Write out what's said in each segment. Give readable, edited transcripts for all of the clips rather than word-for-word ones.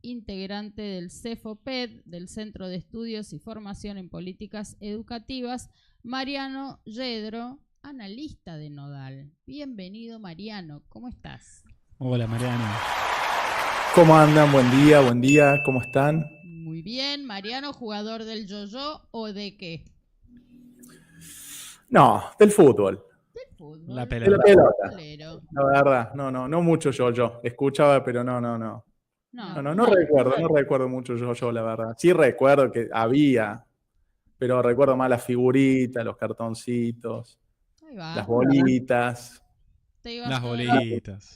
integrante del CEFOPED, del Centro de Estudios y Formación en Políticas Educativas, Mariano Yedro, analista de Nodal. Bienvenido, Mariano, ¿cómo estás? Hola, Mariano. ¿Cómo andan? Buen día, ¿cómo están? Muy bien, Mariano, ¿jugador del yo-yo o de qué? No, del fútbol. Del fútbol. La De la pelota. pelota. La verdad, no mucho yo. Escuchaba, pero no recuerdo mucho yo, la verdad. Sí recuerdo que había, pero recuerdo más las figuritas, los cartoncitos, Ahí va. las bolitas. Las bolitas.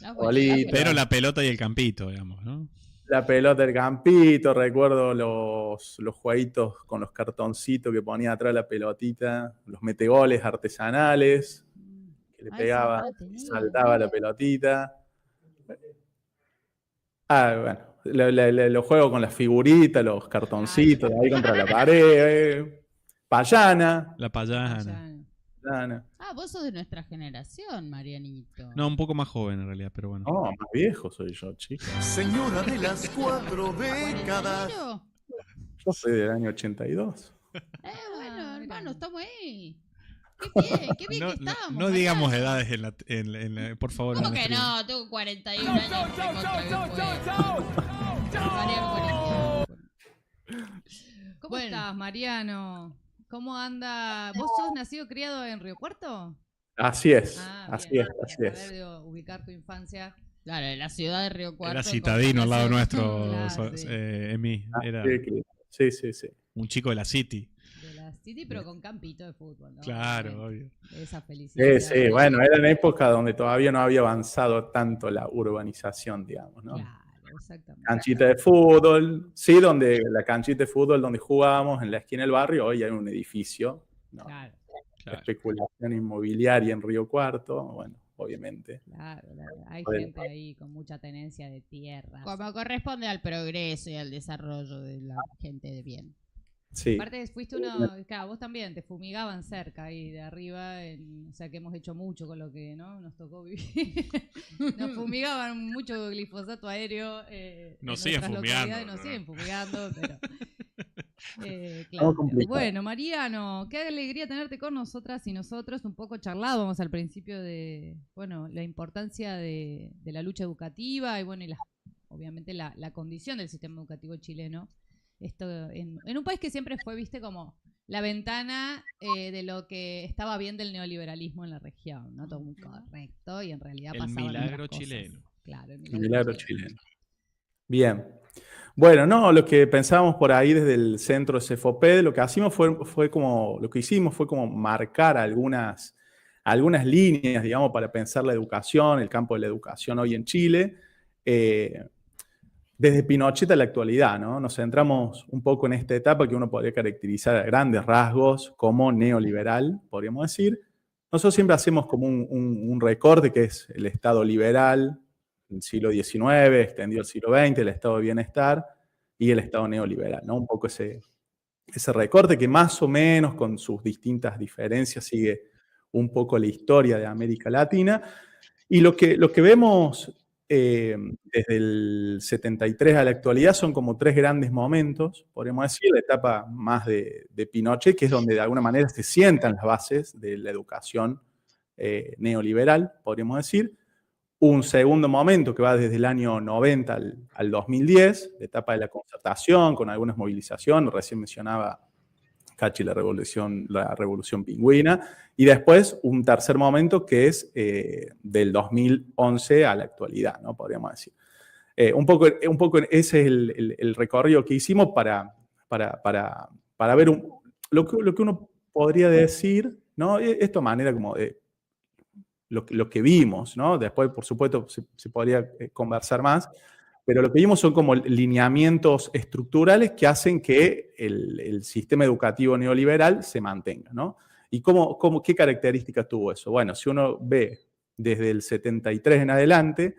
Pero la pelota y el campito, digamos, ¿no? La pelota del campito, recuerdo los jueguitos con los cartoncitos que ponía atrás la pelotita, los metegoles artesanales, que le pegaba, saltaba la pelotita. Bueno, los juegos con las figuritas, los cartoncitos, ahí contra la pared. Payana. La payana. Vos sos de nuestra generación, Marianito. No, un poco más joven en realidad, pero bueno. No, más viejo soy yo, chico. Señora de las 4 décadas. Yo soy del año 82. Bueno, hermano, estamos ahí. Qué bien que estamos. No digamos edades por favor. ¿Cómo que no? Tengo 41 años. ¿Cómo estás, Mariano? ¿Cómo anda? ¿Vos sos nacido criado en Río Cuarto? Así es, así es. Poder ubicar tu infancia. Claro, en la ciudad de Río Cuarto. Era citadino al lado nuestro, Claro, sí. Emi. Era sí. un chico de la City. De la City, pero con campito de fútbol, ¿no? Claro, obvio. Esa felicidad. Sí, bueno, eran épocas donde todavía no había avanzado tanto la urbanización, digamos, ¿no? Claro, exactamente. Canchita de fútbol, sí, donde la canchita de fútbol donde jugábamos en la esquina del barrio, hoy hay un edificio, ¿no? Claro. Especulación inmobiliaria en Río Cuarto, bueno, obviamente. Claro, hay gente ahí con mucha tenencia de tierras. Como corresponde al progreso y al desarrollo de la gente de bien. Sí. Aparte fuiste claro, vos también, te fumigaban cerca ahí de arriba, o sea que hemos hecho mucho con lo que nos tocó vivir. Nos fumigaban mucho glifosato aéreo. Nos siguen fumigando. Nos siguen fumigando, pero... claro. Bueno, Mariano, qué alegría tenerte con nosotras y nosotros. Un poco charlábamos al principio de, la importancia de la lucha educativa y y obviamente la condición del sistema educativo chileno. Esto en un país que siempre fue, viste, como la ventana de lo que estaba bien del neoliberalismo en la región, ¿no? Todo muy correcto y en realidad pasaba el milagro chileno. Claro, el milagro chileno. Bien. Bueno, lo que pensábamos por ahí desde el centro de CEFOPED, lo que hicimos fue como marcar algunas líneas, digamos, para pensar la educación, el campo de la educación hoy en Chile, desde Pinochet a la actualidad, ¿no? Nos centramos un poco en esta etapa que uno podría caracterizar a grandes rasgos como neoliberal, podríamos decir. Nosotros siempre hacemos como un recorte que es el Estado liberal, el siglo XIX, extendido al siglo XX, el Estado de Bienestar y el Estado neoliberal, ¿no? Un poco ese recorte que más o menos con sus distintas diferencias sigue un poco la historia de América Latina. Y lo que vemos desde el 73 a la actualidad son como tres grandes momentos, podríamos decir, la etapa más de Pinochet, que es donde de alguna manera se sientan las bases de la educación neoliberal, podríamos decir. Un segundo momento que va desde el año 90 al 2010, la etapa de la concertación, con algunas movilizaciones, recién mencionaba Cachi la revolución pingüina, y después un tercer momento que es del 2011 a la actualidad, ¿no? Podríamos decir. Un poco ese es el recorrido que hicimos para ver lo que uno podría decir, ¿no? Esto de manera como de lo que vimos, ¿no? Después, por supuesto, se podría conversar más, pero lo que vimos son como lineamientos estructurales que hacen que el sistema educativo neoliberal se mantenga, ¿no? ¿Y qué características tuvo eso? Bueno, si uno ve desde el 73 en adelante,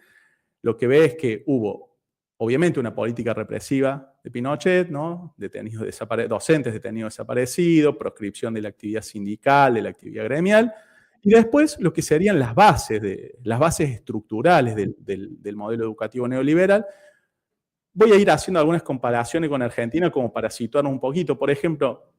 lo que ve es que hubo, obviamente, una política represiva de Pinochet, ¿no? Docentes detenidos desaparecidos, proscripción de la actividad sindical, de la actividad gremial, y después lo que serían las bases estructurales del modelo educativo neoliberal, voy a ir haciendo algunas comparaciones con Argentina como para situarnos un poquito. Por ejemplo,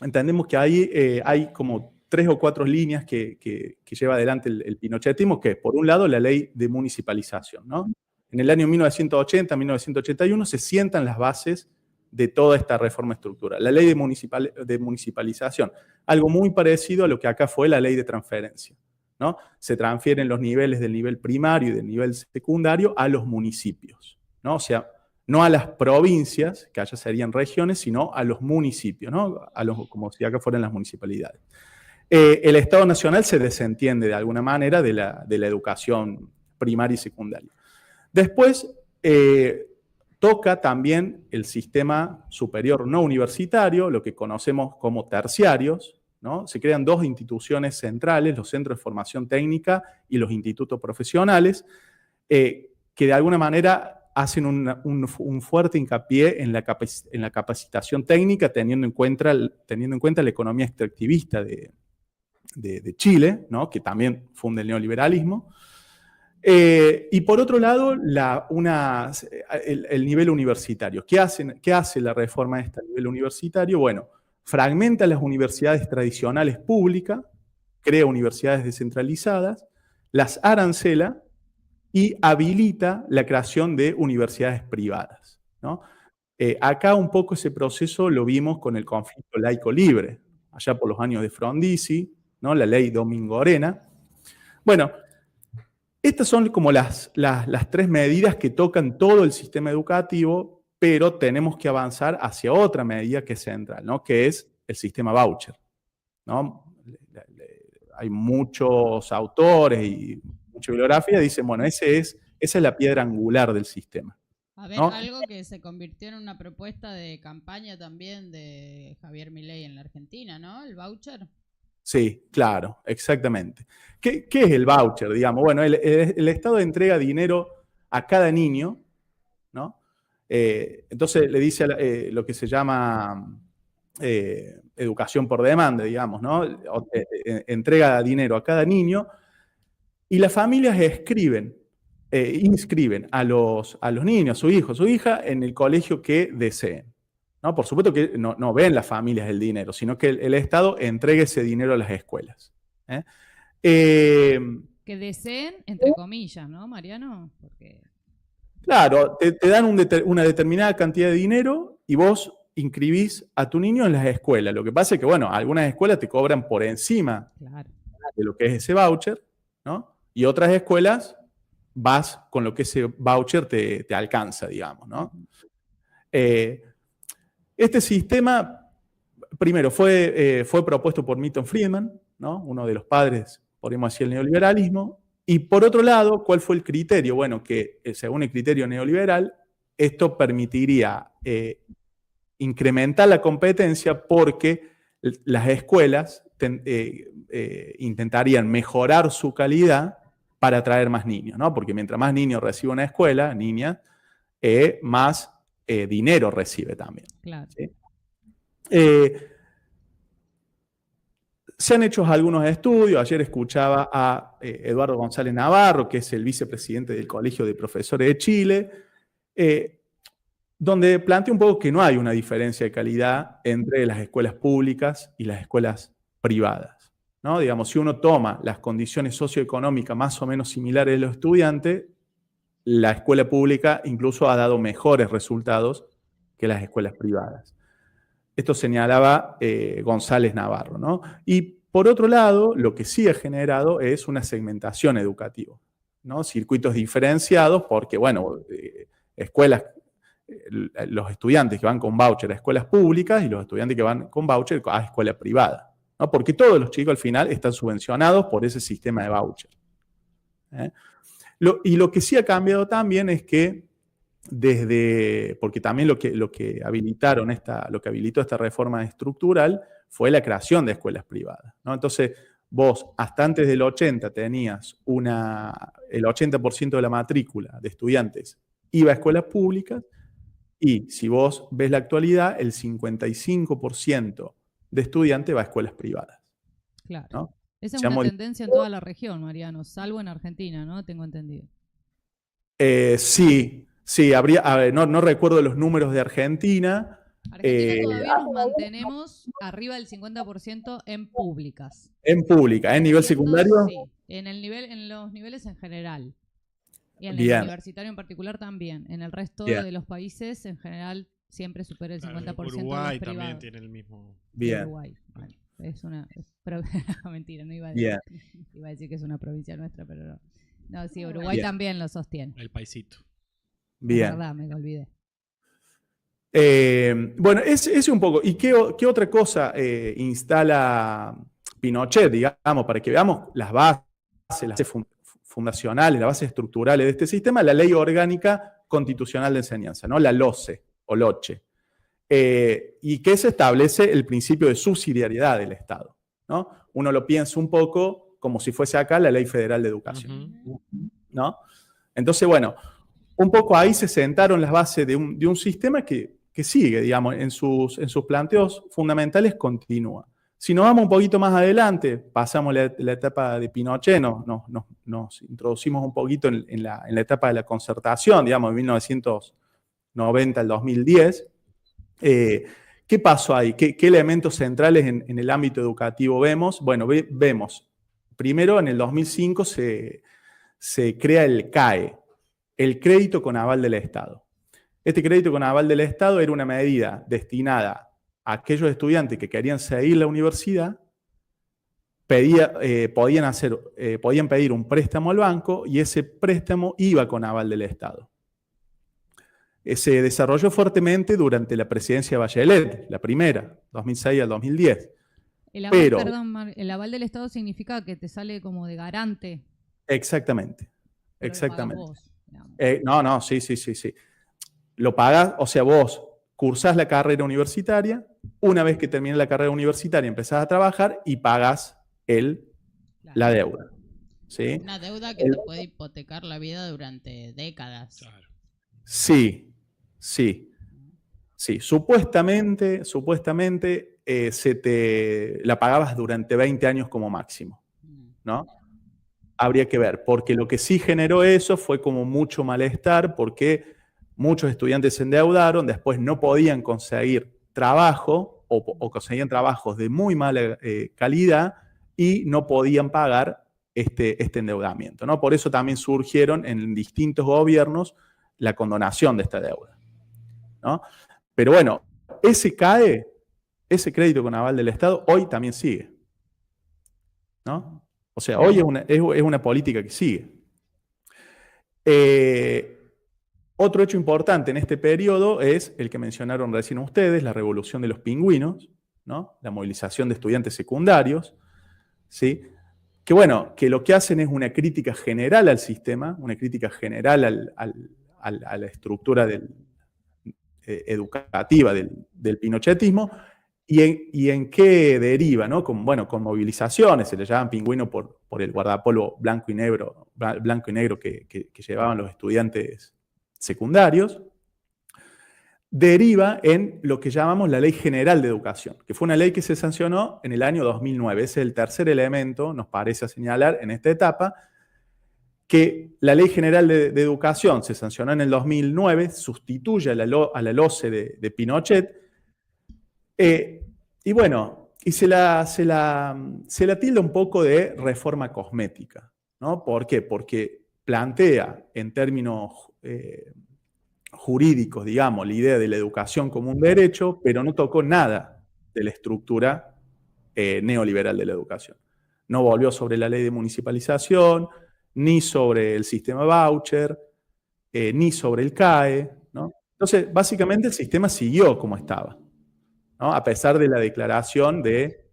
entendemos que hay como 3 o 4 líneas que lleva adelante el pinochetismo, que es, por un lado, la ley de municipalización, ¿no? En el año 1980, 1981, se sientan las bases de toda esta reforma estructural. La ley de municipalización, algo muy parecido a lo que acá fue la ley de transferencia, ¿no? Se transfieren los niveles del nivel primario y del nivel secundario a los municipios, ¿no? O sea, no a las provincias, que allá serían regiones, sino a los municipios, ¿no? Como si acá fueran las municipalidades. El Estado Nacional se desentiende de alguna manera de la educación primaria y secundaria. Después, toca también el sistema superior no universitario, lo que conocemos como terciarios, ¿no? Se crean 2 instituciones centrales, los centros de formación técnica y los institutos profesionales, que de alguna manera hacen un fuerte hincapié en la capacitación técnica, teniendo en cuenta la economía extractivista de Chile, ¿no? Que también funde el neoliberalismo. Y por otro lado, el nivel universitario. ¿Qué hace la reforma esta a nivel universitario? Bueno, fragmenta las universidades tradicionales públicas, crea universidades descentralizadas, las arancela y habilita la creación de universidades privadas, ¿no? Acá un poco ese proceso lo vimos con el conflicto laico-libre, allá por los años de Frondizi, ¿no? La ley Domingo Orena. Bueno, estas son como las 3 medidas que tocan todo el sistema educativo, pero tenemos que avanzar hacia otra medida que es central, ¿no? Que es el sistema voucher, ¿no? Hay muchos autores y mucha bibliografía dicen, bueno, esa es la piedra angular del sistema. A ver, ¿no? Algo que se convirtió en una propuesta de campaña también de Javier Milei en la Argentina, ¿no? El voucher. Sí, claro, exactamente. ¿Qué es el voucher, digamos? Bueno, el Estado entrega dinero a cada niño, ¿no? Entonces le dice lo que se llama educación por demanda, digamos, ¿no? Entrega dinero a cada niño y las familias inscriben a los niños, a su hijo, a su hija, en el colegio que deseen. ¿No? Por supuesto que no ven las familias el dinero, sino que el Estado entregue ese dinero a las escuelas. Que deseen, entre comillas, ¿no, Mariano? Porque... Claro, te dan una determinada cantidad de dinero y vos inscribís a tu niño en las escuelas. Lo que pasa es que, bueno, algunas escuelas te cobran por encima de lo que es ese voucher, ¿no? Y otras escuelas vas con lo que ese voucher te alcanza, digamos, ¿no? Este sistema, primero, fue propuesto por Milton Friedman, ¿no? Uno de los padres, podríamos decir, del neoliberalismo. Y por otro lado, ¿cuál fue el criterio? Bueno, que según el criterio neoliberal, esto permitiría incrementar la competencia porque las escuelas intentarían mejorar su calidad para atraer más niños, ¿no? Porque mientras más niños recibe una escuela, más dinero recibe también. Claro. ¿Sí? Se han hecho algunos estudios. Ayer escuchaba a Eduardo González Navarro, que es el vicepresidente del Colegio de Profesores de Chile, donde plantea un poco que no hay una diferencia de calidad entre las escuelas públicas y las escuelas privadas, ¿no? Digamos, si uno toma las condiciones socioeconómicas más o menos similares de los estudiantes, la escuela pública incluso ha dado mejores resultados que las escuelas privadas. Esto señalaba González Navarro, ¿no? Y por otro lado, lo que sí ha generado es una segmentación educativa, ¿no? Circuitos diferenciados porque, bueno, escuelas, los estudiantes que van con voucher a escuelas públicas y los estudiantes que van con voucher a escuela privada, ¿no? Porque todos los chicos al final están subvencionados por ese sistema de voucher. Y lo que sí ha cambiado también es que porque también lo que habilitó esta reforma estructural fue la creación de escuelas privadas, ¿no? Entonces, vos hasta antes del 80 tenías el 80% de la matrícula de estudiantes iba a escuelas públicas y si vos ves la actualidad, el 55% de estudiantes va a escuelas privadas. Claro. ¿No? Esa es una tendencia en toda la región, Mariano, salvo en Argentina, ¿no? Tengo entendido. Sí. Sí, habría, a ver, no recuerdo los números de Argentina. Argentina todavía nos mantenemos arriba del 50% en públicas. En pública, ¿en nivel secundario? Sí, en los niveles en general. Y en Bien. el universitario en particular también. En el resto de los países, en general, siempre supera el 50%. Uruguay de los también tiene el mismo. Bien. Uruguay. Bueno, es una... mentira, no iba a decir que es una provincia nuestra, pero no. No, sí, Uruguay también lo sostiene. El paisito. Bien. Es verdad, me olvidé. Bueno, ese un poco. ¿Y qué otra cosa instala Pinochet, digamos, para que veamos las bases fundacionales, las bases estructurales de este sistema? La Ley Orgánica Constitucional de Enseñanza, ¿no? La LOCE o LOCHE. Y que se establece el principio de subsidiariedad del Estado, ¿no? Uno lo piensa un poco como si fuese acá la Ley Federal de Educación, ¿no? Entonces, bueno, un poco ahí se sentaron las bases de un sistema que sigue, digamos, en sus planteos fundamentales continúa. Si nos vamos un poquito más adelante, pasamos la etapa de Pinochet, nos introducimos un poquito en la etapa de la concertación, digamos, de 1990 al 2010. ¿Qué pasó ahí? ¿Qué elementos centrales en el ámbito educativo vemos? Bueno, vemos, primero en el 2005 se crea el CAE, el crédito con aval del Estado. Este crédito con aval del Estado era una medida destinada a aquellos estudiantes que querían seguir la universidad, podían pedir un préstamo al banco y ese préstamo iba con aval del Estado. Se desarrolló fuertemente durante la presidencia de Bachelet, la primera, 2006 al 2010. El aval del Estado significa que te sale como de garante. Exactamente. Pero exactamente. Vos, sí. Lo pagas, o sea, vos cursás la carrera universitaria, una vez que termines la carrera universitaria empezás a trabajar y pagas la deuda. ¿Sí? Una deuda que te puede hipotecar la vida durante décadas. Claro. Sí. Supuestamente la pagabas durante 20 años como máximo, ¿no? Habría que ver, porque lo que sí generó eso fue como mucho malestar, porque muchos estudiantes se endeudaron, después no podían conseguir trabajo o conseguían trabajos de muy mala calidad y no podían pagar este endeudamiento, ¿no? Por eso también surgieron en distintos gobiernos la condonación de esta deuda, ¿no? Pero bueno, ese crédito con aval del Estado, hoy también sigue, ¿no? O sea, hoy es una política que sigue. Otro hecho importante en este periodo es el que mencionaron recién ustedes, la revolución de los pingüinos, ¿no? La movilización de estudiantes secundarios, ¿sí? Que bueno, que lo que hacen es una crítica general al sistema, una crítica general a la estructura educativa del pinochetismo, y en qué deriva, ¿no? Con movilizaciones, se le llaman pingüino por el guardapolvo blanco y negro que llevaban los estudiantes secundarios, deriva en lo que llamamos la Ley General de Educación, que fue una ley que se sancionó en el año 2009. Ese es el tercer elemento, nos parece señalar en esta etapa, que la Ley General de Educación se sancionó en el 2009, sustituye a la LOCE de Pinochet, y bueno, y se la tilda un poco de reforma cosmética, ¿no? ¿Por qué? Porque plantea en términos jurídicos, digamos, la idea de la educación como un derecho, pero no tocó nada de la estructura neoliberal de la educación. No volvió sobre la ley de municipalización, ni sobre el sistema voucher, ni sobre el CAE, ¿no? Entonces, básicamente el sistema siguió como estaba, ¿no? A pesar de la declaración de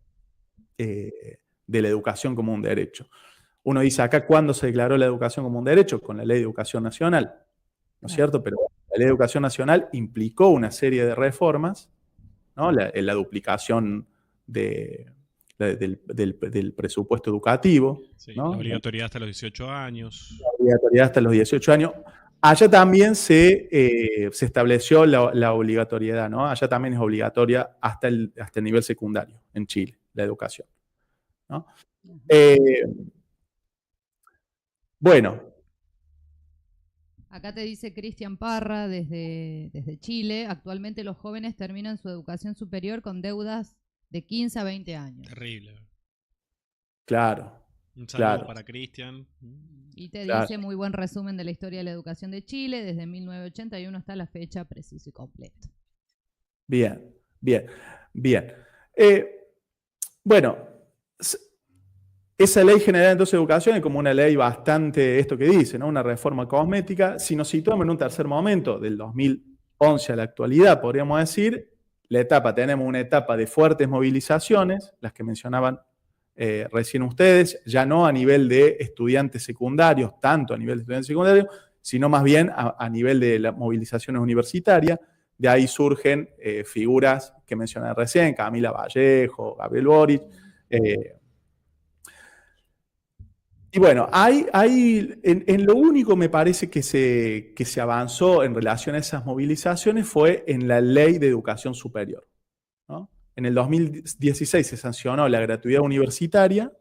la educación como un derecho. Uno dice acá, ¿cuándo se declaró la educación como un derecho? Con la Ley de Educación Nacional, ¿no es cierto? Pero la Ley de Educación Nacional implicó una serie de reformas, ¿no? La duplicación del presupuesto educativo. Sí, ¿no? La obligatoriedad hasta los 18 años. La obligatoriedad hasta los 18 años. Allá también se estableció la obligatoriedad, ¿no? Allá también es obligatoria hasta el nivel secundario en Chile, la educación, ¿no? Bueno, Acá te dice Cristian Parra desde Chile. Actualmente los jóvenes terminan su educación superior con deudas de 15 a 20 años. Terrible. Claro. Un saludo para Cristian. Y te dice muy buen resumen de la historia de la educación de Chile, desde 1981 hasta la fecha, preciso y completo. Bien. Bueno, esa ley general entonces de educación es como una ley bastante, esto que dice, ¿no? Una reforma cosmética. Si nos situamos en un tercer momento, del 2011 a la actualidad, podríamos decir, tenemos una etapa de fuertes movilizaciones, las que mencionaban recién ustedes, ya no a nivel de estudiantes secundarios, tanto a nivel de estudiantes secundarios, sino más bien a nivel de las movilizaciones universitarias. De ahí surgen figuras que mencioné recién, Camila Vallejo, Gabriel Boric. Y bueno, en lo único me parece que se avanzó en relación a esas movilizaciones fue en la Ley de Educación Superior, ¿no? En el 2016 se sancionó la gratuidad universitaria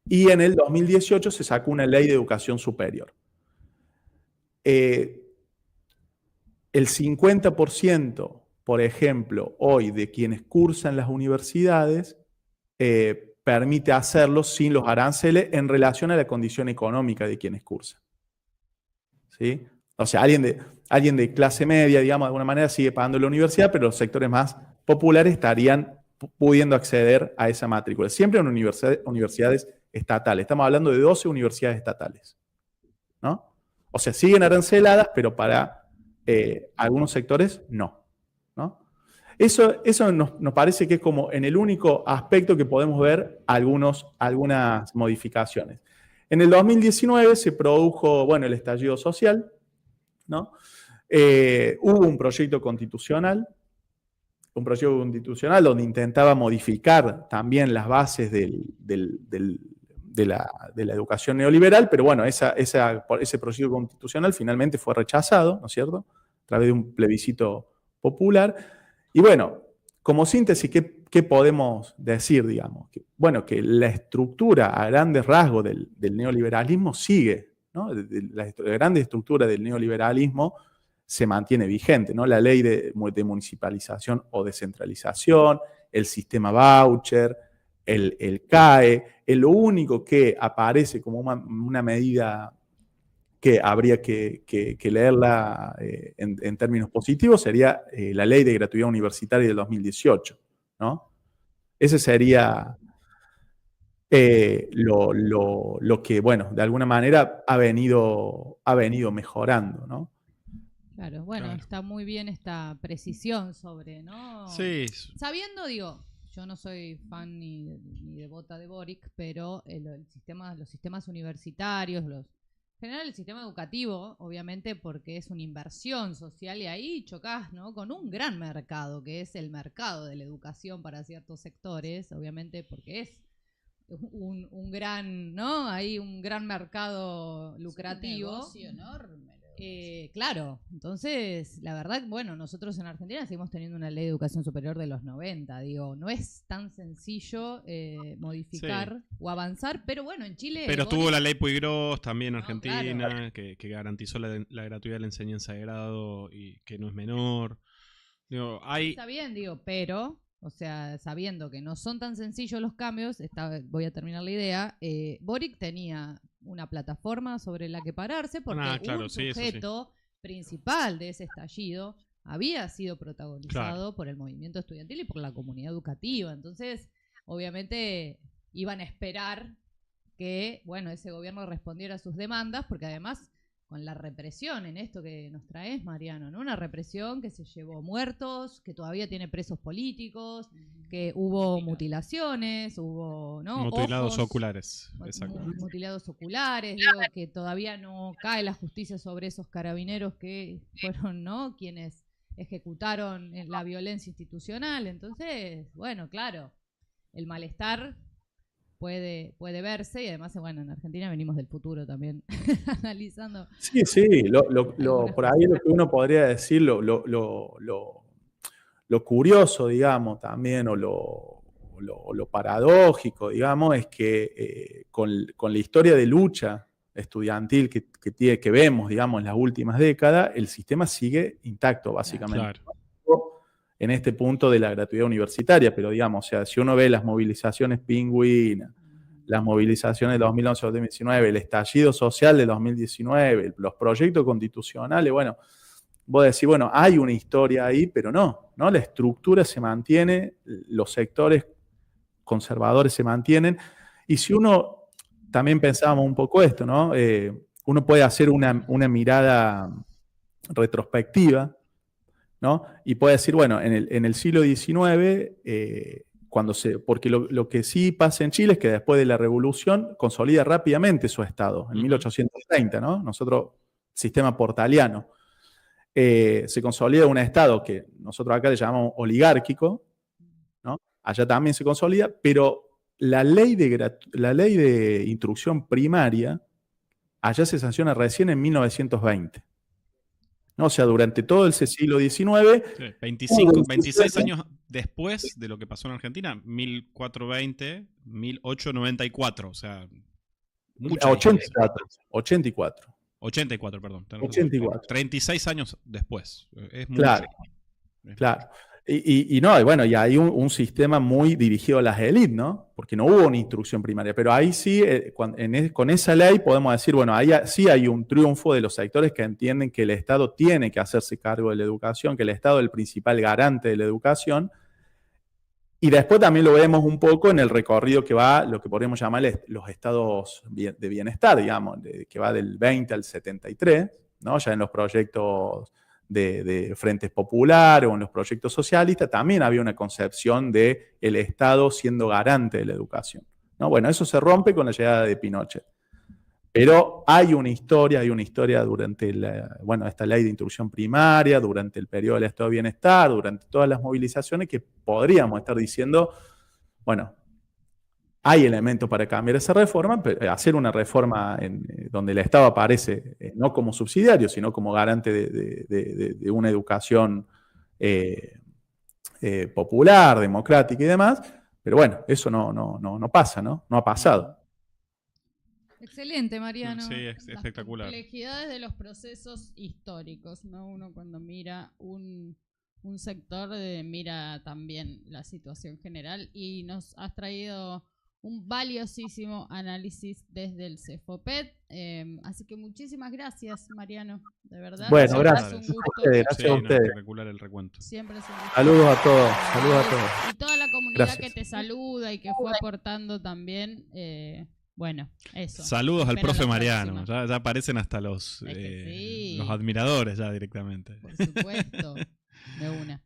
y en el 2018 se sacó una Ley de Educación Superior. El 50%, por ejemplo, hoy de quienes cursan las universidades permite hacerlo sin los aranceles en relación a la condición económica de quienes cursan. ¿Sí? O sea, alguien de clase media, digamos, de alguna manera sigue pagando la universidad, pero los sectores más populares estarían pudiendo acceder a esa matrícula. Siempre en universidades estatales. Estamos hablando de 12 universidades estatales, ¿no? O sea, siguen aranceladas, pero para algunos sectores no, ¿no? Eso nos parece que es como en el único aspecto que podemos ver algunas modificaciones. En el 2019 se produjo, bueno, el estallido social, ¿no? Hubo un proyecto constitucional donde intentaba modificar también las bases de la educación neoliberal, pero bueno, ese proyecto constitucional finalmente fue rechazado, ¿no es cierto?, a través de un plebiscito popular. Y bueno, como síntesis, ¿qué podemos decir, digamos? Que la estructura a grandes rasgos del neoliberalismo sigue, ¿no? La grande estructura del neoliberalismo se mantiene vigente, ¿no? La ley de municipalización o descentralización, el sistema voucher, el CAE, lo único que aparece como una medida que habría que leerla en términos positivos sería la ley de gratuidad universitaria del 2018, ¿no? Ese sería lo que, bueno, de alguna manera ha venido mejorando, ¿no? Claro, bueno, claro. Está muy bien esta precisión sobre, ¿no? Sí. Sabiendo, digo, yo no soy fan ni devota de Boric, pero los sistemas universitarios, en general el sistema educativo, obviamente porque es una inversión social y ahí chocás, ¿no?, con un gran mercado, que es el mercado de la educación para ciertos sectores, obviamente porque es un gran, ¿no?, hay un gran mercado lucrativo. Es un negocio enorme. Claro, entonces, la verdad, bueno, nosotros en Argentina seguimos teniendo una ley de educación superior de los 90, digo, no es tan sencillo modificar o avanzar, pero bueno, en Chile... Pero estuvo la ley Puigros también en Argentina, claro, que garantizó la gratuidad de la enseñanza de grado y que no es menor. Digo, Está bien, digo, pero... O sea, sabiendo que no son tan sencillos los cambios, voy a terminar la idea, Boric tenía una plataforma sobre la que pararse porque claro, un sujeto principal de ese estallido había sido protagonizado por el movimiento estudiantil y por la comunidad educativa. Entonces, obviamente, iban a esperar que, bueno, ese gobierno respondiera a sus demandas, porque además... con la represión en esto que nos traes, Mariano, ¿no? Una represión que se llevó muertos, que todavía tiene presos políticos, que hubo mutilaciones, hubo, ¿no?, mutilados ojos, oculares, exacto. Mutilados oculares, digo, que todavía no cae la justicia sobre esos carabineros que fueron, ¿no?, quienes ejecutaron la violencia institucional. Entonces, bueno, claro, el malestar puede verse y además, bueno, en Argentina venimos del futuro también analizando. Sí, por ahí lo que uno podría decir, lo curioso, digamos, también, o lo paradójico, digamos, es que con la historia de lucha estudiantil que vemos, digamos, en las últimas décadas, el sistema sigue intacto, básicamente. Claro. En este punto de la gratuidad universitaria, pero digamos, o sea, si uno ve las movilizaciones pingüinas, las movilizaciones de 2011-2019, el estallido social de 2019, los proyectos constitucionales, bueno, vos decís, bueno, hay una historia ahí, pero no, la estructura se mantiene, los sectores conservadores se mantienen, y si uno, también pensábamos un poco esto, ¿no? Uno puede hacer una mirada retrospectiva, ¿no? Y puede decir, bueno, en el siglo XIX, porque lo que sí pasa en Chile es que después de la Revolución consolida rápidamente su Estado, en 1830, ¿no? Nosotros, sistema portaliano, se consolida un Estado que nosotros acá le llamamos oligárquico, ¿no? Allá también se consolida, pero la ley de instrucción primaria allá se sanciona recién en 1920. ¿No? O sea, durante todo ese siglo XIX... Sí, 26 años después de lo que pasó en Argentina, 1420, 1894, o sea... 84, perdón. 84. 36 años después. Es mucho. Claro, claro. Y hay un sistema muy dirigido a las élites, ¿no? Porque no hubo una instrucción primaria. Pero ahí sí, con esa ley podemos decir, bueno, ahí sí hay un triunfo de los sectores que entienden que el Estado tiene que hacerse cargo de la educación, que el Estado es el principal garante de la educación. Y después también lo vemos un poco en el recorrido que va, lo que podríamos llamar los estados de bienestar, digamos, que va del 20 al 73, ¿no? Ya en los proyectos de frentes populares o en los proyectos socialistas también había una concepción del Estado siendo garante de la educación, ¿no? Bueno, eso se rompe con la llegada de Pinochet. Pero hay una historia durante esta ley de instrucción primaria, durante el periodo del Estado de Bienestar, durante todas las movilizaciones que podríamos estar diciendo, bueno, hay elementos para cambiar esa reforma, pero hacer una reforma donde el Estado aparece no como subsidiario, sino como garante de una educación popular, democrática y demás. Pero bueno, eso no pasa, ¿no? No ha pasado. Excelente, Mariano. Sí, es espectacular. Las complejidades de los procesos históricos, ¿no? Uno cuando mira un sector, mira también la situación general, y nos has traído un valiosísimo análisis desde el CEFOPED. Así que muchísimas gracias, Mariano, de verdad. Bueno, gracias. Un gusto. Gracias a ustedes. Espectacular el recuento. Siempre es un gusto. Saludos a todos. Y toda la comunidad que te saluda y que fue aportando también. Bueno, eso. Saludos al profe Mariano. Ya aparecen hasta los admiradores ya directamente. Por supuesto, de una.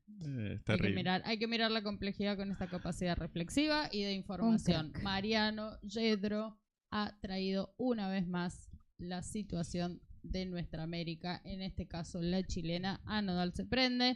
Hay que mirar la complejidad con esta capacidad reflexiva y de información. Mariano Yedro ha traído una vez más la situación de nuestra América, en este caso la chilena, a Nodal se prende.